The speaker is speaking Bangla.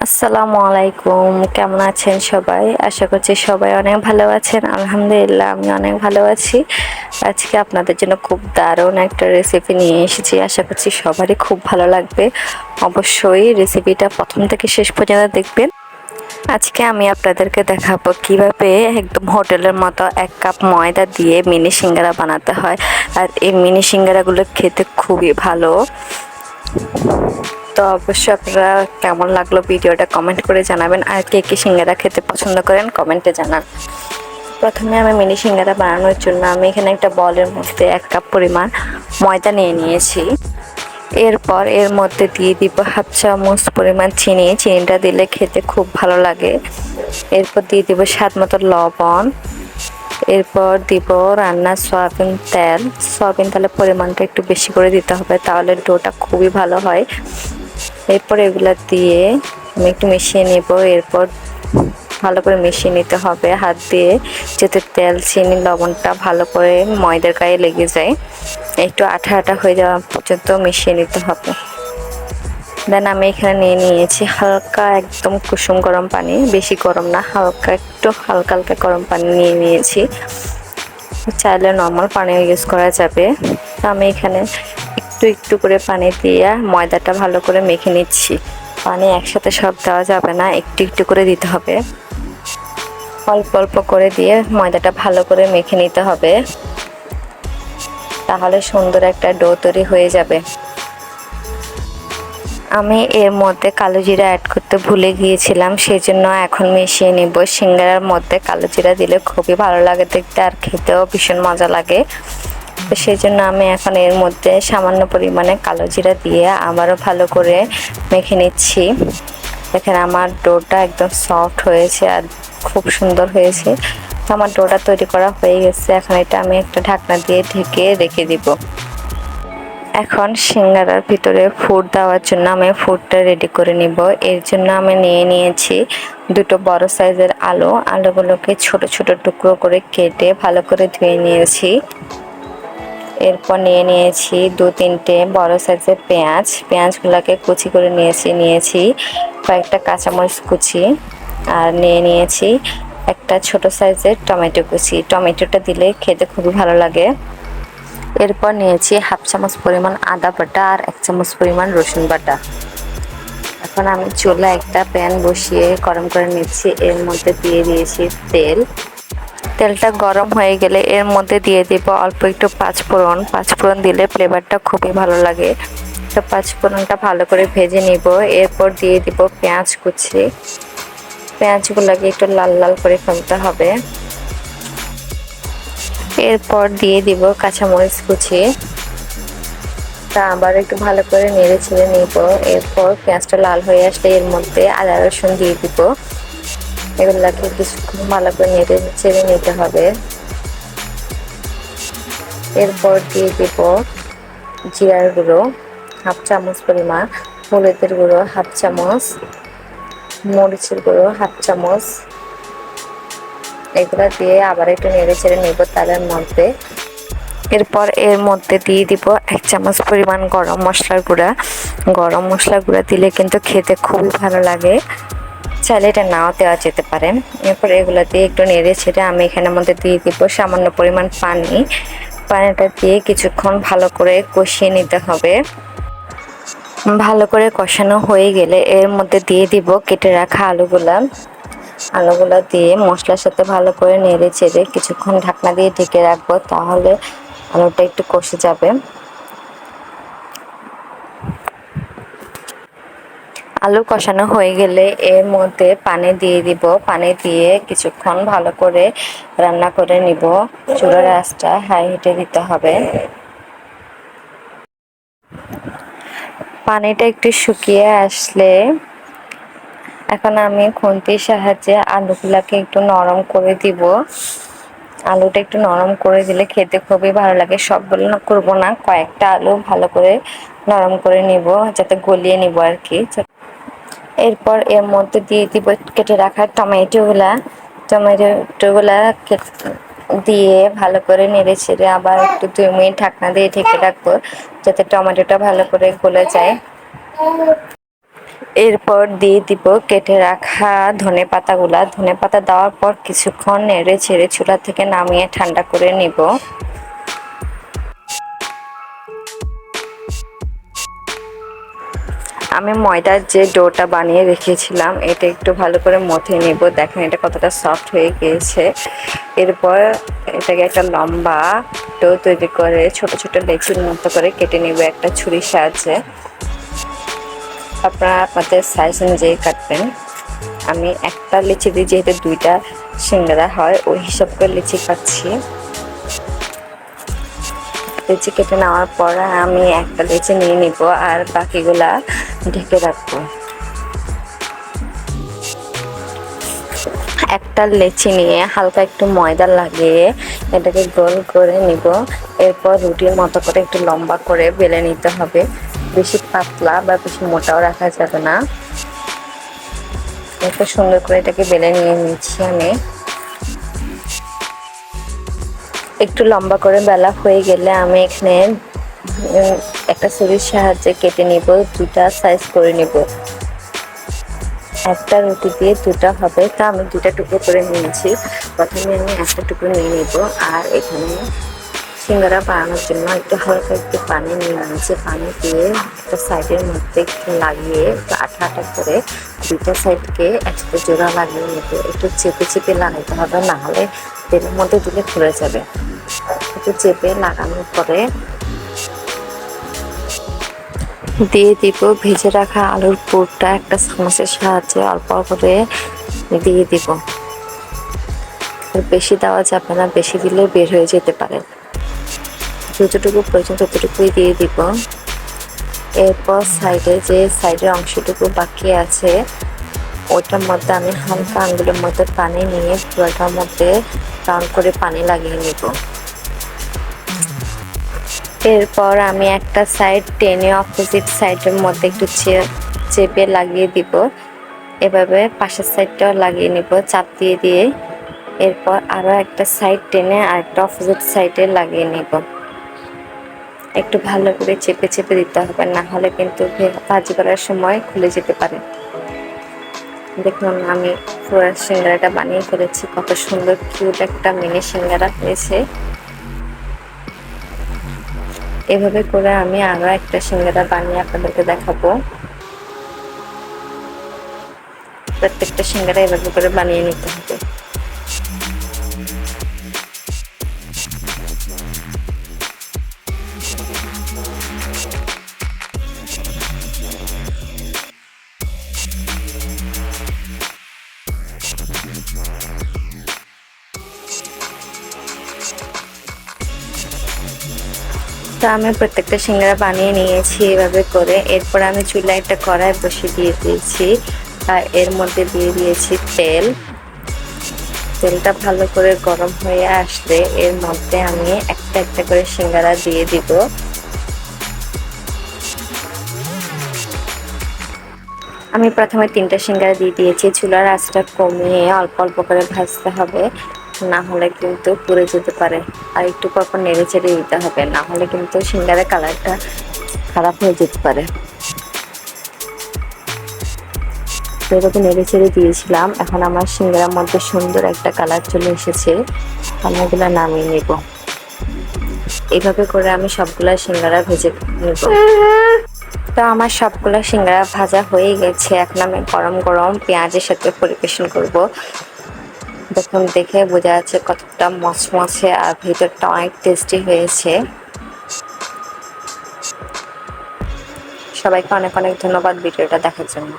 আসসালামু আলাইকুম। কেমন আছেন সবাই? আশা করছি সবাই অনেক ভালো আছেন। আলহামদুলিল্লাহ আমি অনেক ভালো আছি। আজকে আপনাদের জন্য খুব দারুণ একটা রেসিপি নিয়ে এসেছি। আশা করছি সবারই খুব ভালো লাগবে। অবশ্যই রেসিপিটা প্রথম থেকে শেষ পর্যন্ত দেখবেন। আজকে আমি আপনাদেরকে দেখাবো কিভাবে একদম হোটেলের মতো 1 কাপ ময়দা দিয়ে মিনি সিঙ্গারা বানাতে হয়। আর এই মিনি সিঙ্গারাগুলো খেতে খুবই ভালো। তো অবশ্যই আপনারা কেমন লাগলো ভিডিওটা কমেন্ট করে জানাবেন। আর কে কে সিঙ্গারা খেতে পছন্দ করেন কমেন্টে জানান। প্রথমে আমি মিনি সিঙ্গারা বানানোর জন্য আমি এখানে একটা বলের মধ্যে 1 কাপ পরিমাণ ময়দা নিয়ে নিয়েছি। এরপর এর মধ্যে দিয়ে দিব 1/2 চামচ পরিমাণ চিনিটা দিলে খেতে খুব ভালো লাগে। এরপর দিয়ে দিব স্বাদ মতো লবণ। এরপর দিব রান্নার সয়াবিন তেলের পরিমাণটা একটু বেশি করে দিতে হবে, তাহলে ডোটা খুবই ভালো হয়। এরপর এগুলা দিয়ে আমি একটু মিশিয়ে নেব। এরপর ভালো করে মিশিয়ে নিতে হবে হাত দিয়ে, যাতে তেল চিনি লবণটা ভালো করে ময়দার গায়ে লেগে যায়। একটু আঠা আঠা হয়ে যাওয়া পর্যন্ত মিশিয়ে নিতে হবে। দেন আমি এখানে নিয়ে নিয়েছি হালকা একদম কুসুম গরম পানি, বেশি গরম না, একটু হালকা হালকা গরম পানি নিয়ে নিয়েছি। চাইলে নর্মাল পানিও ইউজ করা যাবে। তো আমি এখানে একটু একটু করে পানি দিয়ে ময়দাটা ভালো করে মেখে নিচ্ছি। পানি একসাথে সব দেওয়া যাবে না, একটু একটু করে দিতে হবে। অল্প অল্প করে দিয়ে ময়দাটা ভালো করে মেখে নিতে হবে, তাহলে সুন্দর একটা ডো তৈরি হয়ে যাবে। আমি এর মধ্যে কালো জিরা অ্যাড করতে ভুলে গিয়েছিলাম, সেজন্য এখন মিশিয়ে নিব। সিঙ্গারার মধ্যে কালো জিরা দিলে খুবই ভালো লাগে দেখতে, আর খেতেও ভীষণ মজা লাগে। তো সেই জন্য আমি এখন এর মধ্যে সামান্য পরিমাণে কালো জিরা দিয়ে আবারও ভালো করে মেখে নিচ্ছি। দেখেন আমার ডোটা একদম সফট হয়েছে আর খুব সুন্দর হয়েছে। তো আমার ডোটা তৈরি করা হয়ে গেছে। এখন এটা আমি একটা ঢাকনা দিয়ে ঢেকে রেখে দিব। এখন সিঙ্গারার ভিতরে ফুড দেওয়ার জন্য আমি ফুডটা রেডি করে নিব। এর জন্য আমি নিয়ে নিয়েছি 2টো বড় সাইজের আলুগুলোকে ছোট ছোট টুকরো করে কেটে ভালো করে ধুয়ে নিয়েছি। এরপর নিয়ে নিয়েছি 2-3টে বড় সাইজের পেঁয়াজগুলোকে কুচি করে নিয়েছি কয়েকটা কাঁচামরিচ কুচি, আর নিয়ে নিয়েছি একটা ছোট সাইজের টমেটো কুচি। টমেটোটা দিলে খেতে খুবই ভালো লাগে। এরপর নিয়েছি 1/2 চামচ পরিমাণ আদা বাটা আর 1 চামচ পরিমাণ রসুন বাটা। এখন আমি চুলায় একটা প্যান বসিয়ে গরম করে নিচ্ছি। এর মধ্যে দিয়ে দিয়েছি তেলটা গরম হয়ে গেলে এর মধ্যে দিয়ে দিব অল্প একটু পাঁচফোড়ন দিলে ফ্লেভারটা খুবই ভালো লাগে। তো পাঁচফোড়নটা ভালো করে ভেজে নিব। এরপর দিয়ে দিব পেঁয়াজ কুচি। পেঁয়াজগুলোকে একটু লাল লাল করে ফেলতে হবে। এরপর দিয়ে দিব কাঁচামরিচ কুচি। তা আবার একটু ভালো করে নেড়ে ছেড়ে নিব। এরপর পেঁয়াজটা লাল হয়ে আসলে এর মধ্যে আদা রসুন দিয়ে দিব। এগুলাকে কিছুক্ষণ ভালো করে নেড়ে ছেড়ে নিতে হবে। এরপর দিয়ে দিব জিরার গুঁড়ো 1/2 চামচ পরিমাণ, হলুদের গুঁড়ো 1/2 চামচ, মরিচের গুঁড়ো 1/2 চামচ। এগুলো দিয়ে আবার একটু নেড়ে ছেড়ে নিব তেলের মধ্যে। এরপর এর মধ্যে দিয়ে দিব 1 চামচ পরিমাণ গরম মশলার গুঁড়া দিলে কিন্তু খেতে খুবই ভালো লাগে। চাইলে এটা নাও দেওয়া যেতে পারে। এরপর এগুলো দিয়ে একটু নেড়ে ছেড়ে আমি এখানের মধ্যে দিয়ে দিব সামান্য পরিমাণ পানিটা দিয়ে কিছুক্ষণ ভালো করে কষিয়ে নিতে হবে। ভালো করে কষানো হয়ে গেলে এর মধ্যে দিয়ে দিব কেটে রাখা আলুগুলা দিয়ে মশলার সাথে ভালো করে নেড়ে চেড়ে কিছুক্ষণ ঢাকনা দিয়ে ঢেকে রাখবো, তাহলে আলুটা একটু কষে যাবে। আলু কষানো হয়ে গেলে এর মধ্যে পানি দিয়ে দিব। পানি দিয়ে কিছুক্ষণ ভালো করে রান্না করে নিব। চুলার আঁচটা হাই হিটে দিতে হবে। পানিটা একটু শুকিয়ে আসলে এখন আমি খুন্তির সাহায্যে আলুগুলাকে একটু নরম করে দিব। আলুটা একটু নরম করে দিলে খেতে খুবই ভালো লাগে। সবগুলো করবো না, কয়েকটা আলু ভালো করে নরম করে নিব, যাতে গলিয়ে নিব আর কি। এরপর এর মধ্যে দিয়ে দিব কেটে রাখা টমেটোগুলা দিয়ে ভালো করে নেড়ে ছেড়ে আবার একটু 2 মিনিট ঢাকনা দিয়ে ঢেকে রাখবো, যাতে টমেটোটা ভালো করে গলে যায়। এরপর দিয়ে দিব কেটে রাখা ধনেপাতাগুলা। ধনেপাতা দেওয়ার পর কিছুক্ষণ নেড়ে ছেড়ে চুলা থেকে নামিয়ে ঠান্ডা করে নিব। আমি ময়দার যে ডোটা বানিয়ে রেখেছিলাম এটা একটু ভালো করে মথে নেব। দেখেন এটা কতটা সফট হয়ে গিয়েছে। এরপর এটাকে একটা লম্বা ডো তৈরি করে ছোট ছোট লেচির মতো করে কেটে নেব একটা ছুরির সাহায্যে। আপনারা আপনাদের সাইজ অনুযায়ী কাটবেন। আমি একটা লিচি দিয়ে যেহেতু দুইটা সিঙ্গারা হয় ওই হিসাব করে লিচি কাটছি। লিচি কেটে নেওয়ার পর আমি একটা লিচি নিয়ে নিব আর বাকিগুলা ঢেকে রাখবো। একটা লেচি নিয়ে হালকা একটু ময়দা লাগিয়ে এটাকে গোল করে নিব। এরপর রুটির মতো করে একটু লম্বা করে বেলে নিতে হবে। বেশি পাতলা বা বেশি মোটাও রাখা যাবে না। একটু সুন্দর করে এটাকে বেলে নিয়ে নিচ্ছি আমি। একটু লম্বা করে বেলা হয়ে গেলে আমি এখানে একটা ছুরির সাহায্যে কেটে নিব। দুটা সাইজ করে নিব। একটা রুটি দিয়ে দুটা হবে, তা আমি দুটা টুকরো করে নিয়েছি। প্রথমে আমি একটা টুকরো নিয়ে নিব আর এখানে সিঙ্গারা বানানোর জন্য একটু হালকা একটু পানি নিয়ে নিয়েছি। পানি দিয়ে একটা সাইডের মধ্যে একটু লাগিয়ে একটু আঠা আঠা করে দুইটা সাইডকে একসাথে জোড়া লাগিয়ে নিতে একটু চেপে চেপে লাগাতে হবে, না হলে তেলের মধ্যে দিলে খুলে যাবে। একটু চেপে লাগানোর পরে দিয়ে দিব ভেজে রাখা আলুর পুরটা একটা চামচের সাহায্যে অল্প করে দিয়ে দিব। বেশি দেওয়া যাবে না, বেশি দিলে বের হয়ে যেতে পারে। যতটুকু প্রয়োজন ততটুকুই দিয়ে দিব। এরপর সাইডের অংশটুকু বাকি আছে ওটার মধ্যে আমি হালকা আঙ্গুলের মধ্যে পানি নিয়ে পুরোটার মধ্যে রাউন্ড করে পানি লাগিয়ে নিব। এরপর আমি একটা সাইড টেনে অপোজিট সাইডের মধ্যে একটু চেপে লাগিয়ে দিব। এভাবে পাশের সাইডটাও লাগিয়ে নিব চাপ দিয়ে দিয়ে। এরপর আরও একটা সাইড টেনে আরেকটা অপোজিট সাইডে লাগিয়ে নিব। একটু ভালো করে চেপে চেপে দিতে হবে, না হলে কিন্তু ভাজি করার সময় খুলে যেতে পারে। দেখুন আমি পুরো সিঙ্গারাটা বানিয়ে ফেলেছি। কত সুন্দর কিউট একটা মিনি সিঙ্গারা হয়েছে। এভাবে করে আমি আরো একটা সিঙ্গারা বানিয়ে আপনাদেরকে দেখাবো। প্রত্যেকটা সিঙ্গারা এভাবে করে বানিয়ে নিতে হবে। তো আমি প্রত্যেকটা সিঙ্গারা বানিয়ে নিয়েছি এভাবে করে। এরপর আমি চুলায় একটা কড়াই বসিয়ে দিয়ে দিয়েছি আর এর মধ্যে দিয়ে দিয়েছি তেল। তেলটা ভালো করে গরম হয়ে আসলে এর মধ্যে আমি একটা একটা করে সিঙ্গারা দিয়ে দিব। আমি প্রথমে 3টা সিঙ্গারা দিয়ে দিয়েছি। চুলার আঁচটা কমিয়ে অল্প অল্প করে ভাজতে হবে, না হলে কিন্তু পুড়ে যেতে পারে। আর একটু পর পর নেড়ে চেড়ে দিতে হবে, না হলে কিন্তু সিঙ্গারার কালারটা খারাপ হয়ে যেতে পারে। এরকম নেড়ে চেড়ে দিয়েছিলাম। এখন আমার সিঙ্গারার মধ্যে সুন্দর একটা কালার চলে এসেছে। আমি এগুলো নামিয়ে নেব। এইভাবে করে আমি সবগুলা সিঙ্গারা ভেজে নেব। তো আমার সবগুলো সিঙ্গারা ভাজা হয়ে গেছে। এখন আমি গরম গরম পেঁয়াজের সাথে পরিবেশন করব। দেখুন দেখে বোঝা যাচ্ছে কতটা মচমচে আর ভিতরটা অনেক টেস্টি হয়েছে। সবাইকে অনেক অনেক ধন্যবাদ ভিডিওটা দেখার জন্য।